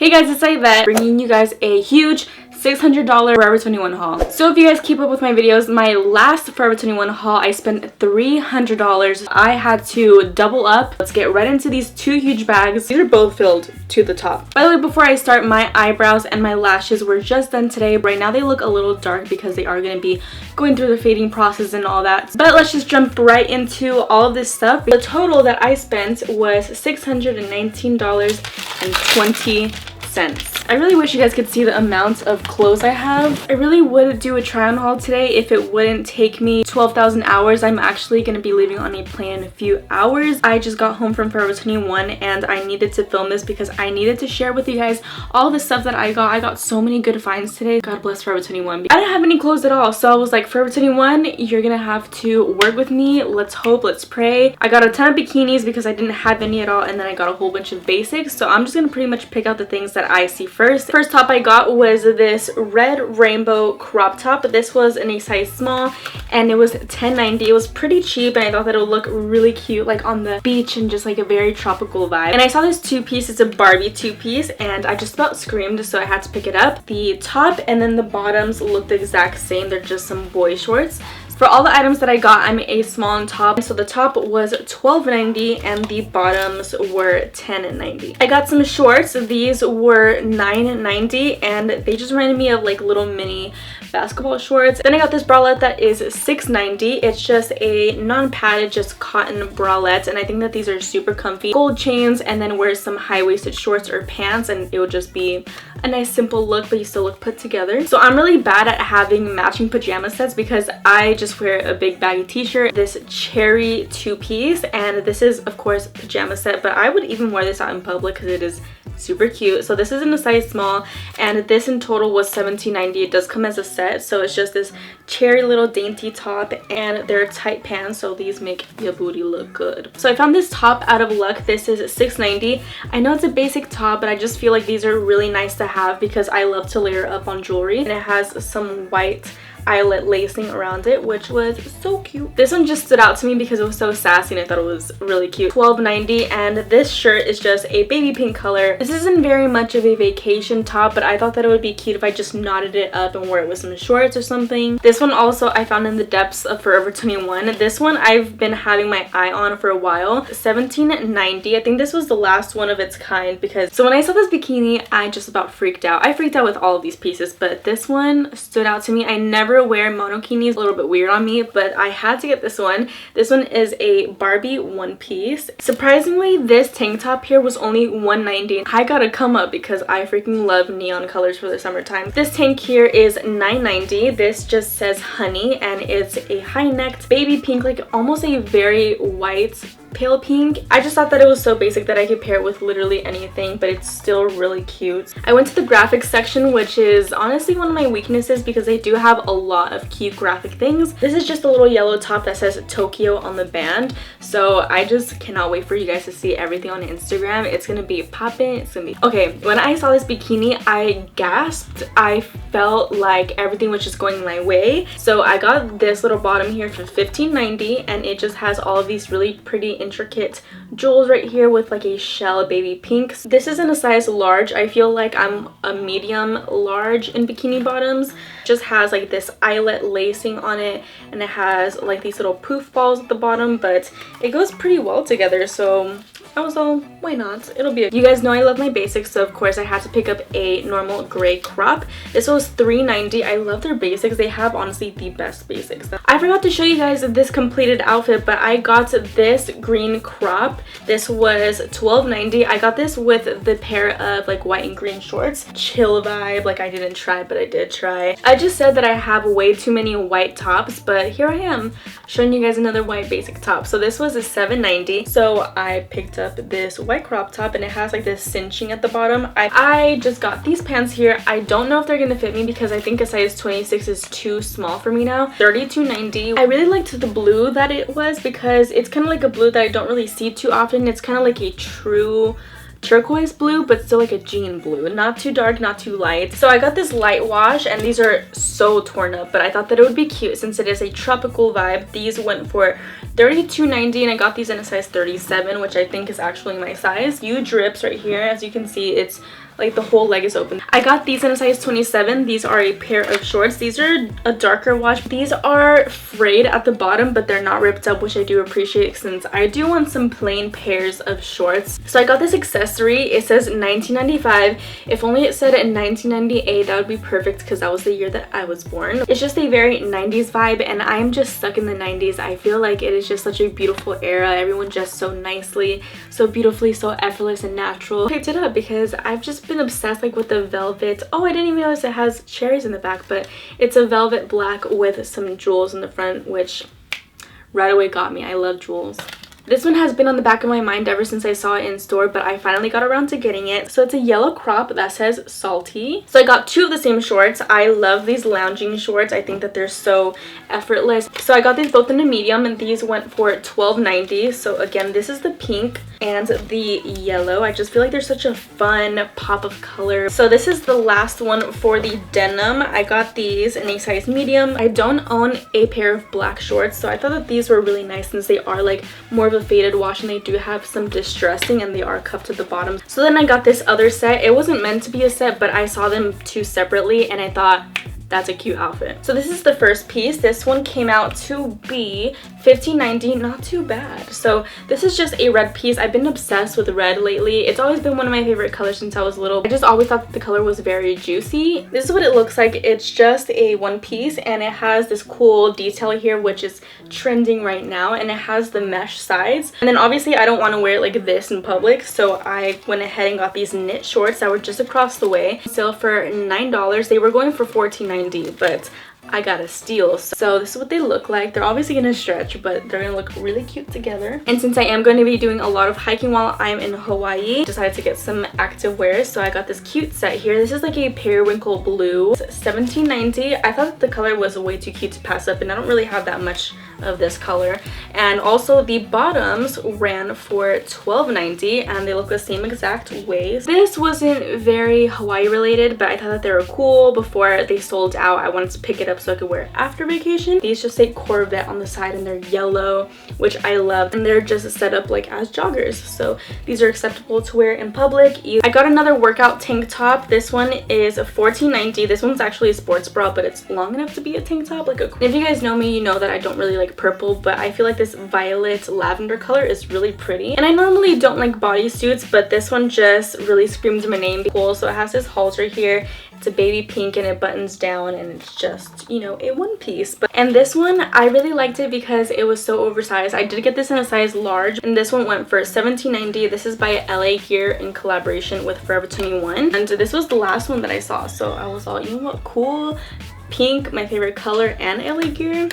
Hey guys, it's Aidette bringing you guys a huge $600 Forever 21 haul. So if you guys keep up with my videos, my last Forever 21 haul, I spent $300. I had to double up. Let's get right into these two huge bags. These are both filled to the top. By the way, before I start, my eyebrows and my lashes were just done today. Right now they look a little dark because they are going to be going through the fading process and all that. But let's just jump right into all of this stuff. The total that I spent was $619.20. I really wish you guys could see the amount of clothes I have. I really would do a try on haul today if it wouldn't take me 12,000 hours. I'm actually going to be leaving on a plane in a few hours. I just got home from Forever 21 and I needed to film this because I needed to share with you guys all the stuff that I got. I got so many good finds today. God bless Forever 21. I didn't have any clothes at all, so I was like, Forever 21, you're gonna have to work with me. Let's hope, let's pray. I got a ton of bikinis because I didn't have any at all, and then I got a whole bunch of basics, so I'm just gonna pretty much pick out the things that I see first. First top I got was this red rainbow crop top. This was in a size small and it was $10.90. It was pretty cheap and I thought that it would look really cute like on the beach and just like a very tropical vibe. And I saw this two-piece. It's a Barbie two-piece and I just about screamed, so I had to pick it up. The top and then the bottoms look the exact same. They're just some boy shorts. For all the items that I got, I'm a small on top. So the top was $12.90 and the bottoms were $10.90. I got some shorts. These were $9.90 and they just reminded me of like little mini basketball shorts. Then I got this bralette that is $6.90. It's just a non-padded, just cotton bralette, and I think that these are super comfy. Gold chains, and then wear some high-waisted shorts or pants and it will just be a nice simple look, but you still look put together. So I'm really bad at having matching pajama sets because I just wear a big baggy t-shirt, this cherry two-piece, and this is of course pajama set, but I would even wear this out in public because it is super cute. So this is in a size small and this in total was $17.90. It does come as a set, so it's just this cherry little dainty top and they're tight pants, so these make your booty look good. So I found this top out of luck. This is $6.90. I know it's a basic top, but I just feel like these are really nice to have because I love to layer up on jewelry, and it has some white eyelet lacing around it, which was so cute. This one just stood out to me because it was so sassy and I thought it was really cute. $12.90, and this shirt is just a baby pink color. This isn't very much of a vacation top, but I thought that it would be cute if I just knotted it up and wore it with some shorts or something. This one also I found in the depths of Forever 21. This one I've been having my eye on for a while. $17.90. I think this was the last one of its kind because so when I saw this bikini, I just about freaked out. I freaked out with all of these pieces, but this one stood out to me. I never wear monokinis, a little bit weird on me, but I had to get this one. This one is a Barbie one piece. Surprisingly, this tank top here was only $1.90. I gotta come up because I freaking love neon colors for the summertime. This tank here is $9.90. This just says honey and it's a high-necked baby pink, like almost a very white pale pink. I just thought that it was so basic that I could pair it with literally anything, but it's still really cute. I went to the graphics section, which is honestly one of my weaknesses because they do have a lot of cute graphic things. This is just a little yellow top that says Tokyo on the band, so I just cannot wait for you guys to see everything on Instagram. It's gonna be poppin'. It's gonna be okay. When I saw this bikini, I gasped. I felt like everything was just going my way. So I got this little bottom here for $15.90 and it just has all of these really pretty intricate jewels right here with like a shell baby pinks. This is in a size large. I feel like I'm a medium large in bikini bottoms. Just has like this eyelet lacing on it and it has like these little poof balls at the bottom, but it goes pretty well together, so I was all, why not? It'll be you guys know I love my basics, so of course I had to pick up a normal gray crop. This was $3.90. I love their basics. They have honestly the best basics. I forgot to show you guys this completed outfit, but I got this green crop. This was $12.90. I got this with the pair of like white and green shorts. Chill vibe. Like I didn't try, but I did try. I just said that I have way too many white tops, but here I am showing you guys another white basic top. So this was a $7.90. So I picked up this white crop top and it has like this cinching at the bottom. I just got these pants here. I don't know if they're gonna fit me because I think a size 26 is too small for me now. $32.90. I really liked the blue that it was because it's kind of like a blue that I don't really see too often. It's kind of like a true turquoise blue, but still like a jean blue, not too dark, not too light. So I got this light wash and these are so torn up, but I thought that it would be cute since it is a tropical vibe. These went for $32.90 and I got these in a size 37, which I think is actually my size. Few drips right here. As you can see, it's like the whole leg is open. I got these in a size 27. These are a pair of shorts. These are a darker wash. These are frayed at the bottom, but they're not ripped up, which I do appreciate since I do want some plain pairs of shorts. So I got this accessory. It says 1995. If only it said in 1998, that would be perfect because that was the year that I was born. It's just a very 90s vibe, and I'm just stuck in the 90s. I feel like it is just such a beautiful era. Everyone dressed so nicely, so beautifully, so effortless and natural. I picked it up because I've just been obsessed like with the velvet. Oh, I didn't even realize it has cherries in the back, but it's a velvet black with some jewels in the front, which right away got me. I love jewels. This one has been on the back of my mind ever since I saw it in store, but I finally got around to getting it. So it's a yellow crop that says salty. So I got two of the same shorts. I love these lounging shorts. I think that they're so effortless. So I got these both in a medium, and these went for $12.90. So again, this is the pink and the yellow. I just feel like there's such a fun pop of color. So this is the last one for the denim. I got these in a size medium. I don't own a pair of black shorts, so I thought that these were really nice since they are like more of a faded wash, and they do have some distressing, and they are cupped at the bottom. So then I got this other set. It wasn't meant to be a set, but I saw them two separately, and I thought that's a cute outfit. So this is the first piece. This one came out to be $15.90. Not too bad. So this is just a red piece. I've been obsessed with red lately. It's always been one of my favorite colors since I was little. I just always thought that the color was very juicy. This is what it looks like. It's just a one piece, and it has this cool detail here, which is trending right now, and it has the mesh sides. And then obviously I don't want to wear it like this in public, so I went ahead and got these knit shorts that were just across the way. Sale for $9. They were going for $14.90, but I got a steal. So this is what they look like. They're obviously gonna stretch, but they're gonna look really cute together. And since I am going to be doing a lot of hiking while I'm in Hawaii, I decided to get some activewear. So I got this cute set here. This is like a periwinkle blue. It's $17.90. I thought that the color was way too cute to pass up, and I don't really have that much of this color. And also the bottoms ran for $12.90, and they look the same exact way. This wasn't very Hawaii related, but I thought that they were cool. Before they sold out, I wanted to pick it up so I could wear it after vacation. These just say Corvette on the side, and they're yellow, which I love, and they're just set up like as joggers, so these are acceptable to wear in public. I got another workout tank top. This one is $14.90. This one's actually a sports bra, but it's long enough to be a tank top. Like if you guys know me, you know that I don't really like purple, but I feel like this violet lavender color is really pretty. And I normally don't like bodysuits, but this one just really screams my name. Cool. So it has this halter here. It's a baby pink, and it buttons down, and it's just, you know, a one piece. And this one, I really liked it because it was so oversized. I did get this in a size large, and this one went for $17.90. This is by LA Gear in collaboration with Forever 21, and this was the last one that I saw, so I was all, you know what, cool, pink, my favorite color, and LA Gear.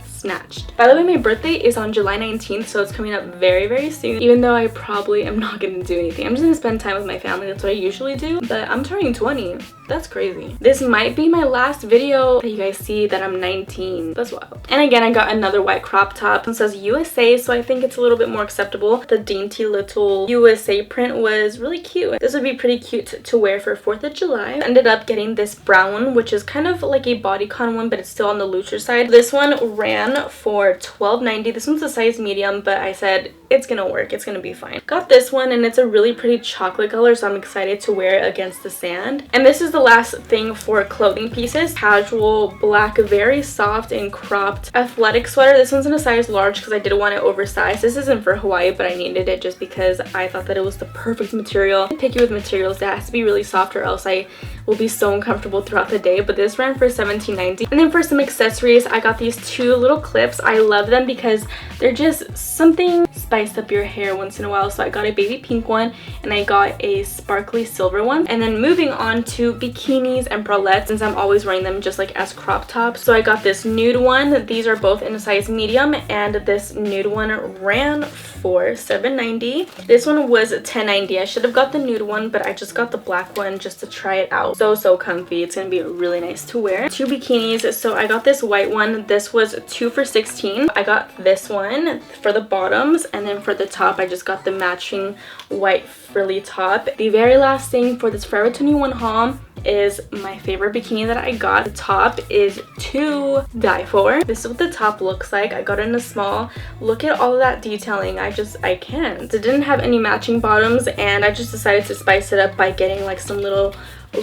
Snatched. By the way, my birthday is on July 19th, so it's coming up very, very soon. Even though I probably am not gonna do anything. I'm just gonna spend time with my family. That's what I usually do. But I'm turning 20. That's crazy. This might be my last video that you guys see that I'm 19. That's wild. And again, I got another white crop top. It says USA, so I think it's a little bit more acceptable. The dainty little USA print was really cute. This would be pretty cute to wear for 4th of July. I ended up getting this brown one, which is kind of like a bodycon one, but it's still on the looser side. This one ran for $12.90. This one's a size medium, but I said it's gonna work, it's gonna be fine. Got this one, and it's a really pretty chocolate color, so I'm excited to wear it against the sand. And this is the last thing for clothing pieces. Casual black, very soft and cropped athletic sweater. This one's in a size large because I didn't want it oversized. This isn't for Hawaii, but I needed it just because I thought that it was the perfect material. I'm picky with materials. That has to be really soft, or else I will be so uncomfortable throughout the day. But this ran for $17.90. And then for some accessories, I got these two little clips. I love them because they're just something spice up your hair once in a while. So I got a baby pink one, and I got a sparkly silver one. And then moving on to bikinis and bralettes, since I'm always wearing them just like as crop tops. So I got this nude one. These are both in a size medium, and this nude one ran for $7.90. This one was $10.90. I should have got the nude one, but I just got the black one just to try it out. So comfy. It's gonna be really nice to wear. Two bikinis. So I got this white one. This was 2 for $16. I got this one for the bottoms, and then for the top I just got the matching white frilly top. The very last thing for this Forever 21 haul is my favorite bikini that I got. The top is to die for. This is what the top looks like. I got it in a small. Look at all of that detailing. I can't. It didn't have any matching bottoms, and I just decided to spice it up by getting like some little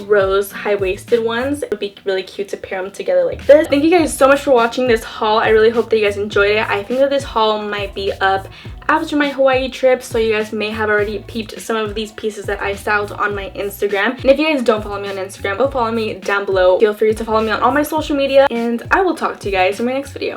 rose high-waisted ones. It would be really cute to pair them together like this. Thank you guys so much for watching this haul. I really hope that you guys enjoyed it. I think that this haul might be up after my Hawaii trip, so you guys may have already peeped some of these pieces that I styled on my Instagram. And if you guys don't follow me on Instagram, go follow me down below. Feel free to follow me on all my social media, and I will talk to you guys in my next video.